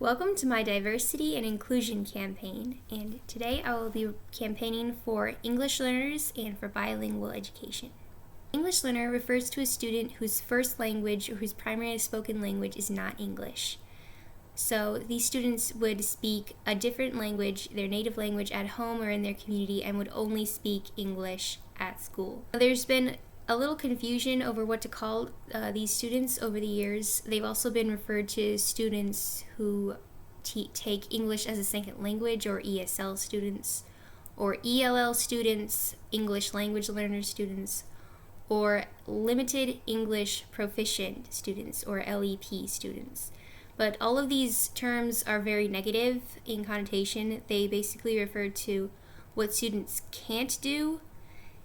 Welcome to my diversity and inclusion campaign, and today I will be campaigning for English learners and for bilingual education. English learner refers to a student whose first language or whose primary spoken language is not English. So these students would speak a different language, their native language, at home or in their community, and would only speak English at school. There's been a little confusion over what to call these students over the years. They've also been referred to students who take English as a second language, or ESL students, or ELL students, English language learner students, or limited English proficient students, or LEP students. But all of these terms are very negative in connotation. They basically refer to what students can't do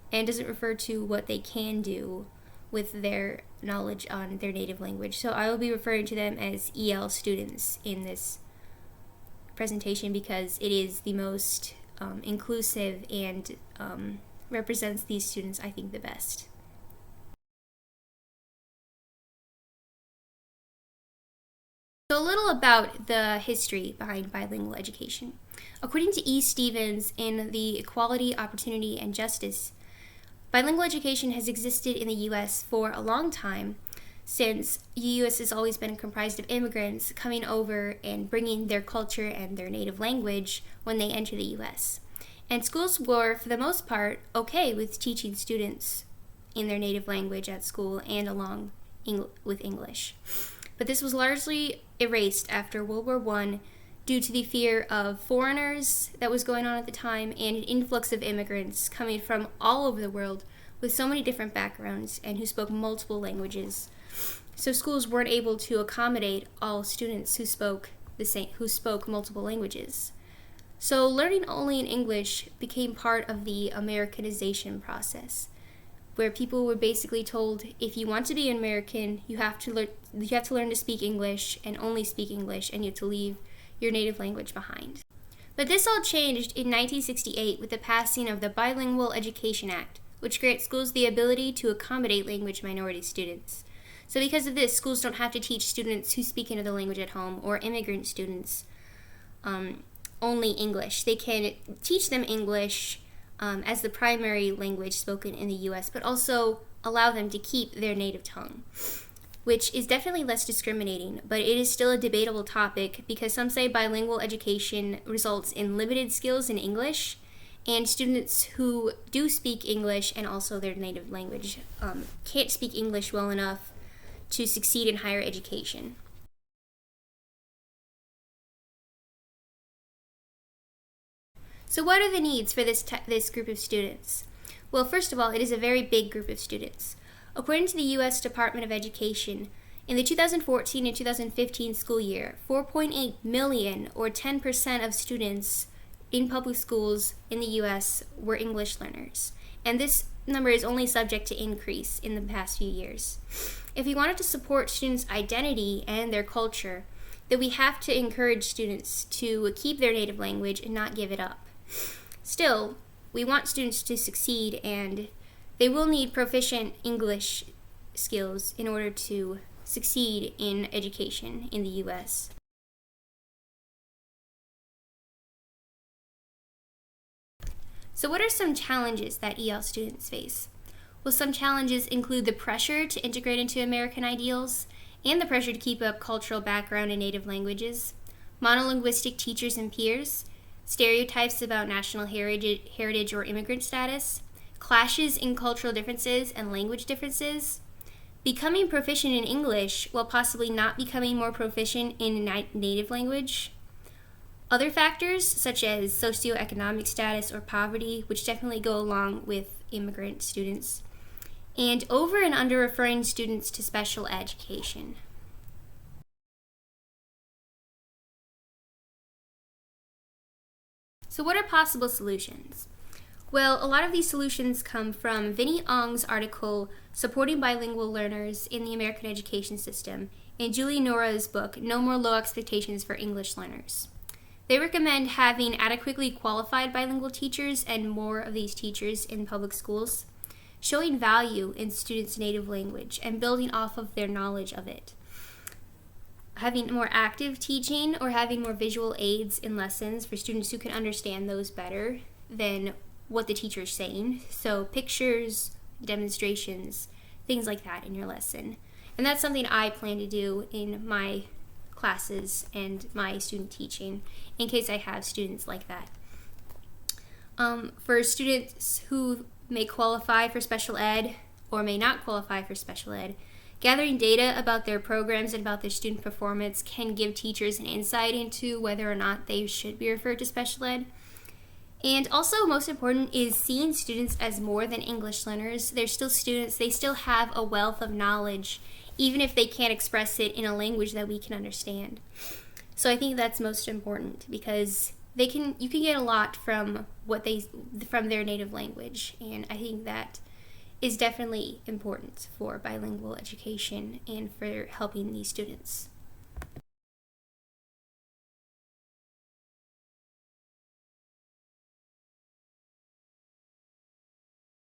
and doesn't refer to what they can do with their knowledge on their native language. So I will be referring to them as EL students in this presentation because it is the most inclusive and represents these students, I think, the best. So a little about the history behind bilingual education. According to E. Stevens in the Equality, Opportunity, and Justice, bilingual education has existed in the U.S. for a long time, since the U.S. has always been comprised of immigrants coming over and bringing their culture and their native language when they enter the U.S. And schools were, for the most part, okay with teaching students in their native language at school and along with English. But this was largely erased after World War I due to the fear of foreigners that was going on at the time and an influx of immigrants coming from all over the world with so many different backgrounds and who spoke multiple languages. So schools weren't able to accommodate all students who spoke multiple languages. So learning only in English became part of the Americanization process, where people were basically told, if you want to be an American, you have to learn to speak English and only speak English, and you have to leave your native language behind. But this all changed in 1968 with the passing of the Bilingual Education Act, which grants schools the ability to accommodate language minority students. So because of this, schools don't have to teach students who speak another language at home or immigrant students only English. They can teach them English as the primary language spoken in the U.S., but also allow them to keep their native tongue, which is definitely less discriminating, but it is still a debatable topic because some say bilingual education results in limited skills in English, and students who do speak English and also their native language can't speak English well enough to succeed in higher education. So what are the needs for this group of students? Well, first of all, it is a very big group of students. According to the U.S. Department of Education, in the 2014 and 2015 school year, 4.8 million, or 10% of students in public schools in the U.S. were English learners. And this number is only subject to increase in the past few years. If we wanted to support students' identity and their culture, then we have to encourage students to keep their native language and not give it up. Still, we want students to succeed, and they will need proficient English skills in order to succeed in education in the U.S. So what are some challenges that EL students face? Well, some challenges include the pressure to integrate into American ideals and the pressure to keep up cultural background in native languages, monolinguistic teachers and peers, stereotypes about national heritage or immigrant status, clashes in cultural differences and language differences, becoming proficient in English while possibly not becoming more proficient in native language, other factors such as socioeconomic status or poverty, which definitely go along with immigrant students, and over and under referring students to special education. So what are possible solutions? Well, a lot of these solutions come from Vinnie Ong's article, Supporting Bilingual Learners in the American Education System, and Julie Nora's book, No More Low Expectations for English Learners. They recommend having adequately qualified bilingual teachers and more of these teachers in public schools, showing value in students' native language and building off of their knowledge of it. having more active teaching or having more visual aids in lessons for students who can understand those better than what the teacher is saying. So pictures, demonstrations, things like that in your lesson. And that's something I plan to do in my classes and my student teaching in case I have students like that. For students who may qualify for special ed or may not qualify for special ed, gathering data about their programs and about their student performance can give teachers an insight into whether or not they should be referred to special ed. And also, most important is seeing students as more than English learners. They're still students. They still have a wealth of knowledge, even if they can't express it in a language that we can understand. So I think that's most important because you can get a lot from from their native language, and I think that is definitely important for bilingual education and for helping these students.